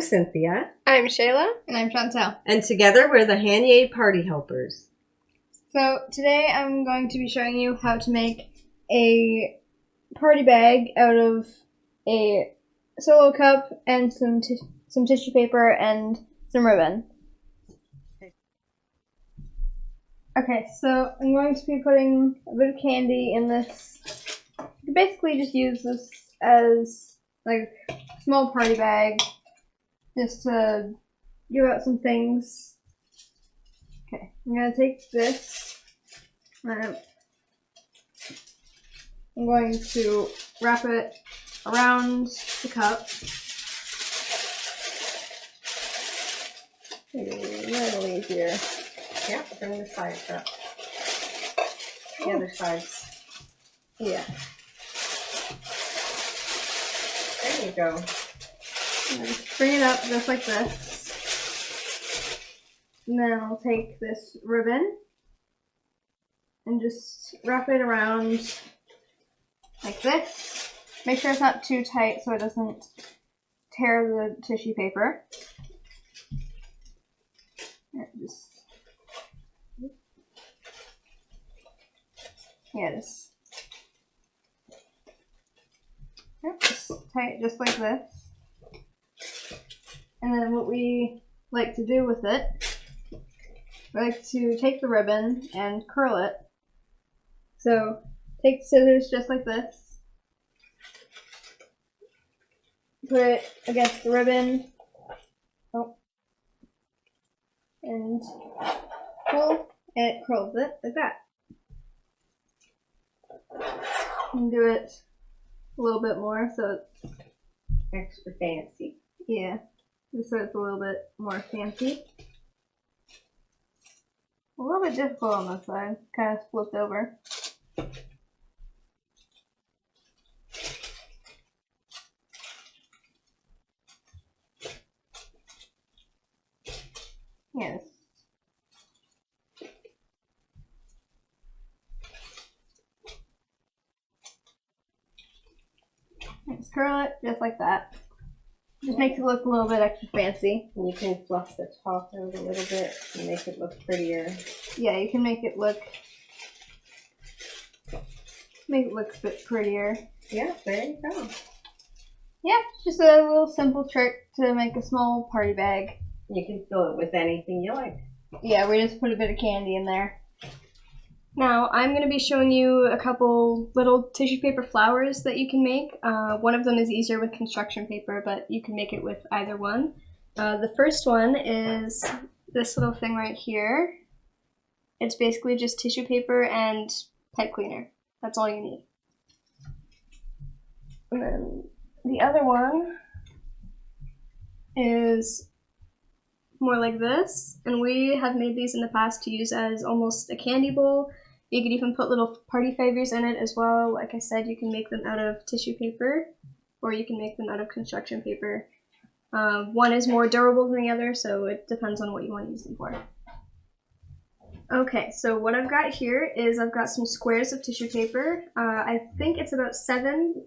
Cynthia. I'm Shayla. And I'm Chantel. And together we're the Hanyay Party Helpers. So today I'm going to be showing you how to make a party bag out of a Solo cup and some tissue paper and some ribbon. Okay, so I'm going to be putting a bit of candy in this. You can basically just use this as like a small party bag just to give out some things. Okay, I'm going to take this. I'm going to wrap it around the cup. Maybe a little easier. Yeah, bring the sides up. The other sides. Yeah. There you go. And just bring it up just like this. And then I'll take this ribbon and just wrap it around like this. Make sure it's not too tight so it doesn't tear the tissue paper. And just tie it just like this. And then what we like to do with it, we like to take the ribbon and curl it. So take the scissors just like this, put it against the ribbon, and pull, and it curls it like that. And do it a little bit more so it's extra fancy. Yeah, just so it's a little bit more fancy. A little bit difficult on this side, kind of flipped over. Yes. Just curl it just like that. Just makes it look a little bit extra fancy. And you can fluff the top out a little bit and make it look prettier. Yeah, you can make it look a bit prettier. Yeah, there you go. Yeah, just a little simple trick to make a small party bag. You can fill it with anything you like. Yeah, we just put a bit of candy in there. Now, I'm going to be showing you a couple little tissue paper flowers that you can make. One of them is easier with construction paper, but you can make it with either one. The first one is this little thing right here. It's basically just tissue paper and pipe cleaner. That's all you need. And then the other one is more like this, and we have made these in the past to use as almost a candy bowl. You could even put little party favors in it as well. Like I said, you can make them out of tissue paper, or you can make them out of construction paper. One is more durable than the other, so it depends on what you want to use them for. Okay, so what I've got here is I've got some squares of tissue paper. I think it's about 7.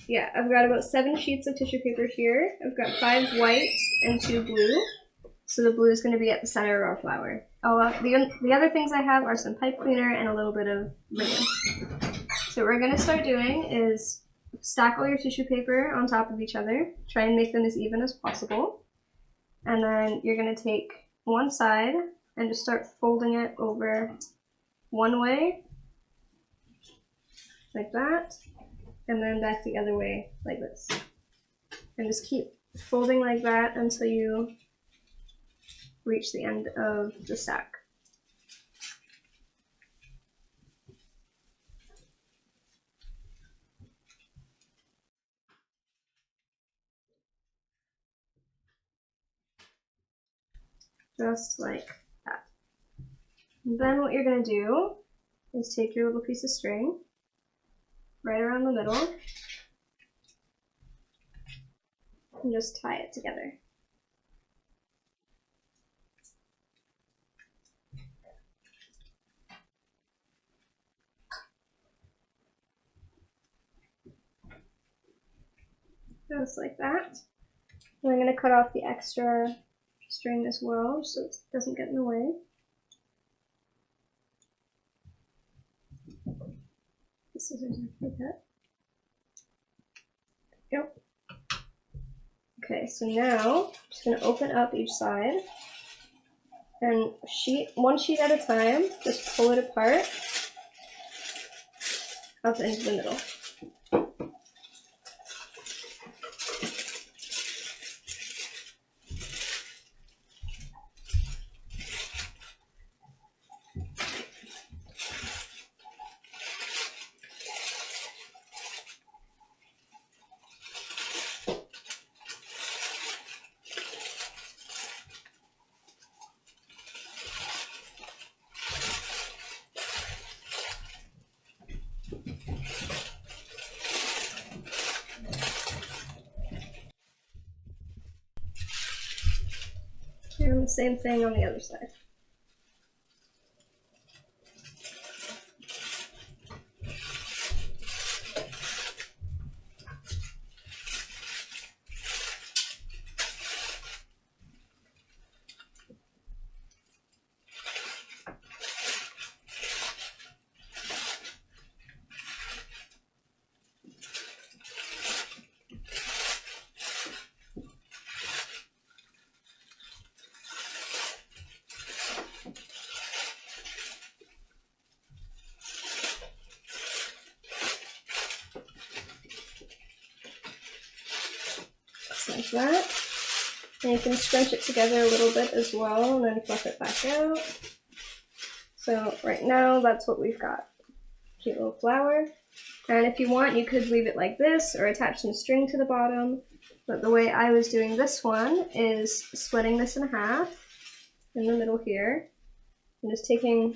Yeah, I've got about 7 sheets of tissue paper here. I've got 5 white and 2 blue. So the blue is going to be at the center of our flower. Oh, the other things I have are some pipe cleaner and a little bit of ribbon. So what we're going to start doing is stack all your tissue paper on top of each other. Try and make them as even as possible. And then you're going to take one side and just start folding it over one way, like that. And then back the other way, like this. And just keep folding like that until you reach the end of the stack. Just like that. And then what you're going to do is take your little piece of string right around the middle and just tie it together. Just like that. And I'm going to cut off the extra string as well so it doesn't get in the way. The scissors like that. Yep. Okay, so now I'm just going to open up each side and one sheet at a time, just pull it apart up into the middle. And the same thing on the other side. Like that. And you can scrunch it together a little bit as well and then fluff it back out. So right now that's what we've got. Cute little flower. And if you want, you could leave it like this or attach some string to the bottom. But the way I was doing this one is splitting this in half in the middle here. I'm just taking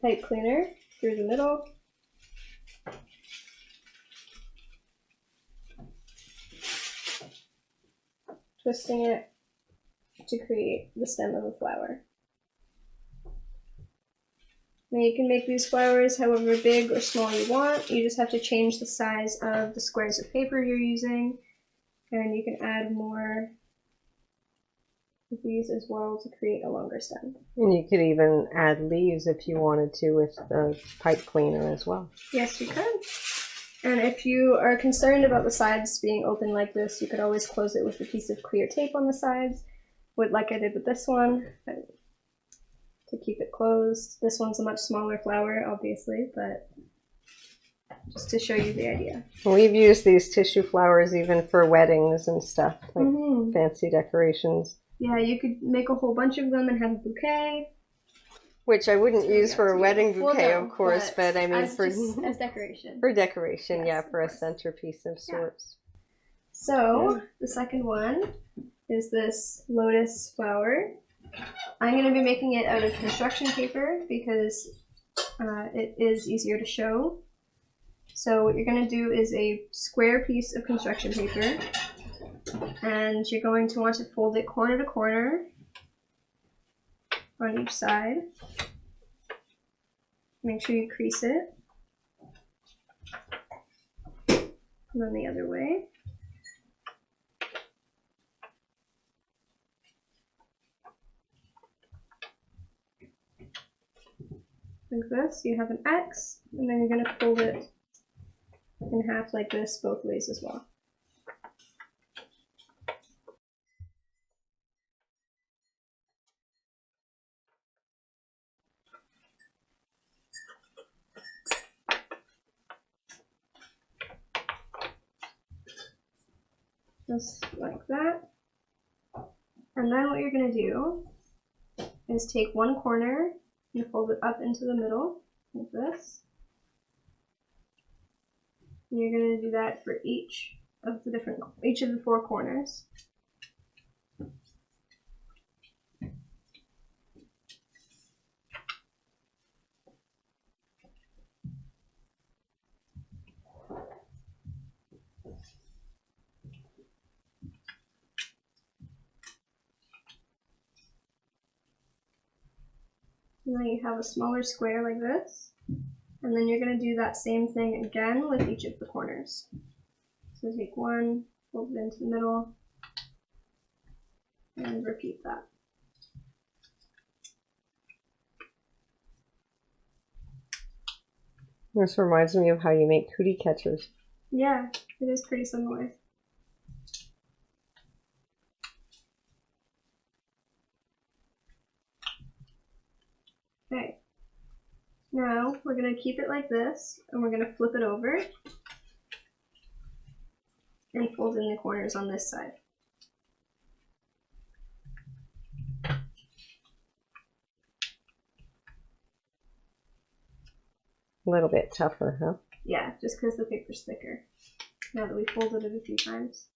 pipe cleaner through the middle. Twisting it to create the stem of a flower. Now you can make these flowers however big or small you want. You just have to change the size of the squares of paper you're using. And you can add more of these as well to create a longer stem. And you could even add leaves if you wanted to with the pipe cleaner as well. Yes, you could. And if you are concerned about the sides being open like this, you could always close it with a piece of clear tape on the sides, like I did with this one, to keep it closed. This one's a much smaller flower, obviously, but just to show you the idea. We've used these tissue flowers even for weddings and stuff, like fancy decorations. Yeah, you could make a whole bunch of them and have a bouquet. Which I wouldn't use for a wedding bouquet, well, no, of course, but I mean as decoration. For decoration, yes, yeah, for a centerpiece of sorts. So the second one is this lotus flower. I'm going to be making it out of construction paper because it is easier to show. So what you're going to do is a square piece of construction paper, and you're going to want to fold it corner to corner on each side. Make sure you crease it. And then the other way. Like this, you have an X, and then you're going to fold it in half like this both ways as well. Just like that. And then what you're going to do is take one corner and fold it up into the middle, like this. And you're going to do that for each of the 4 corners. And then you have a smaller square like this. And then you're going to do that same thing again with each of the corners. So take one, fold it into the middle, And repeat that. This reminds me of how you make cootie catchers. Yeah, it is pretty similar. Okay. Now we're going to keep it like this, and we're going to flip it over and fold in the corners on this side. A little bit tougher, huh? Yeah, just because the paper's thicker. Now that we folded it a few times.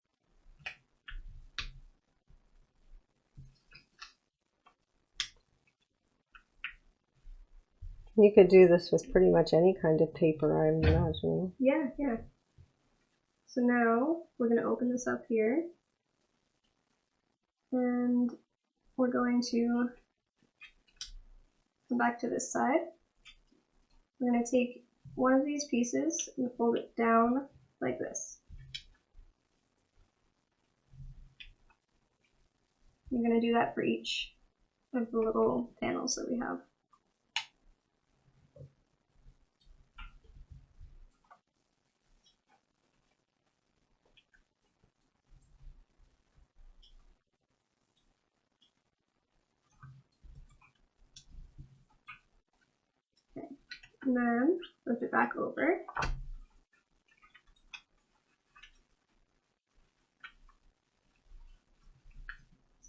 You could do this with pretty much any kind of paper, I'm imagining. Yeah, yeah. So now we're going to open this up here. And we're going to come back to this side. We're going to take one of these pieces and fold it down like this. You're going to do that for each of the little panels that we have. Okay. And then flip it back over.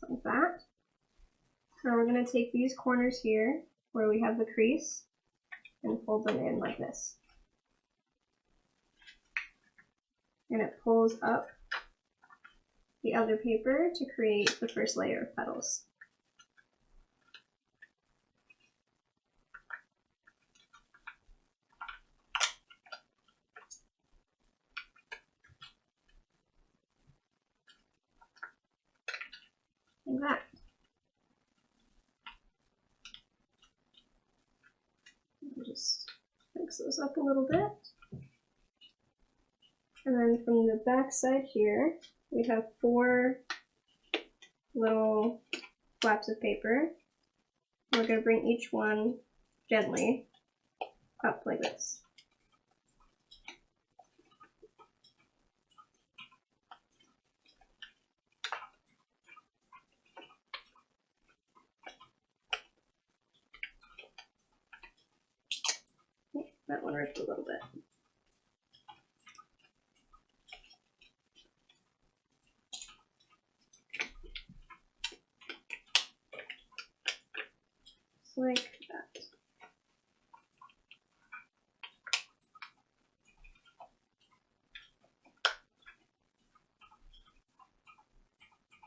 Like that. Now we're going to take these corners here where we have the crease and fold them in like this. And it pulls up the other paper to create the first layer of petals. Like that. I'll just mix those up a little bit. And then from the back side here, we have 4 little flaps of paper. We're going to bring each one gently up like this. That one ripped a little bit. Just like that.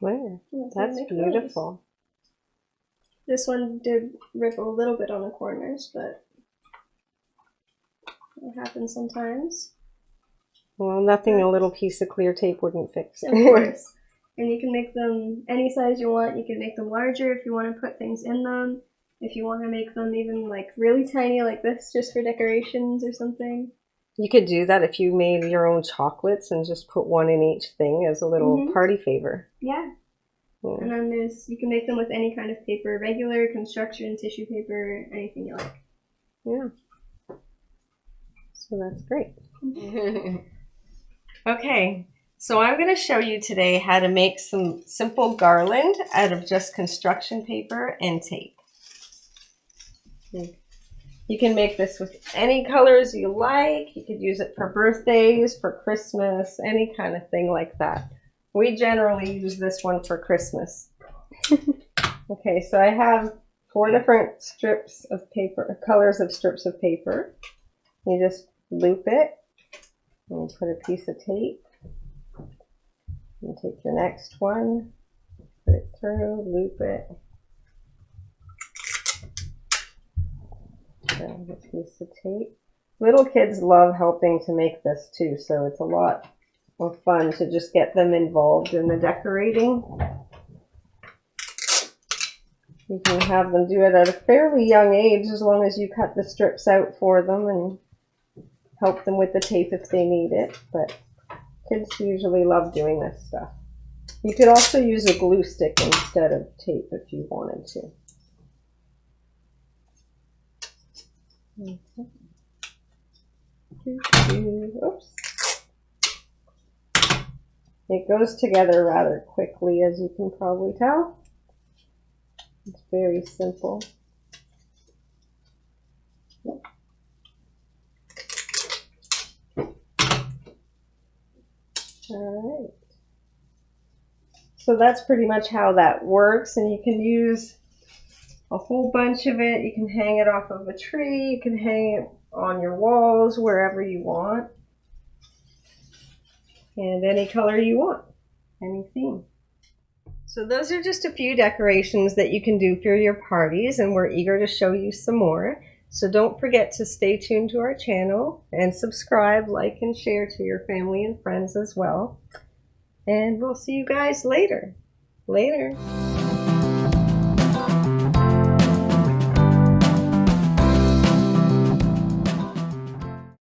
Wow, that's beautiful. This one did rip a little bit on the corners, but it happens sometimes. Well, nothing a little piece of clear tape wouldn't fix. Of course. And you can make them any size you want. You can make them larger if you want to put things in them. If you want to make them even like really tiny like this just for decorations or something. You could do that if you made your own chocolates and just put one in each thing as a little party favor. Yeah. And then you can make them with any kind of paper, regular, construction, tissue paper, anything you like. Yeah. So that's great. Okay, so I'm going to show you today how to make some simple garland out of just construction paper and tape. You can make this with any colors you like. You could use it for birthdays, for Christmas, any kind of thing like that. We generally use this one for Christmas. Okay, so I have 4 different strips of paper, colors of strips of paper. You just loop it and put a piece of tape. And take your next one, put it through, loop it. Grab a piece of tape. Little kids love helping to make this too, so it's a lot of fun to just get them involved in the decorating. You can have them do it at a fairly young age as long as you cut the strips out for them and help them with the tape if they need it, but kids usually love doing this stuff. You could also use a glue stick instead of tape if you wanted to. Oops. It goes together rather quickly, as you can probably tell. It's very simple. All right. So that's pretty much how that works, and you can use a whole bunch of it. You can hang it off of a tree, you can hang it on your walls, wherever you want, and any color you want, any theme. So those are just a few decorations that you can do for your parties, and we're eager to show you some more. So don't forget to stay tuned to our channel and subscribe, like, and share to your family and friends as well. And we'll see you guys later. Later.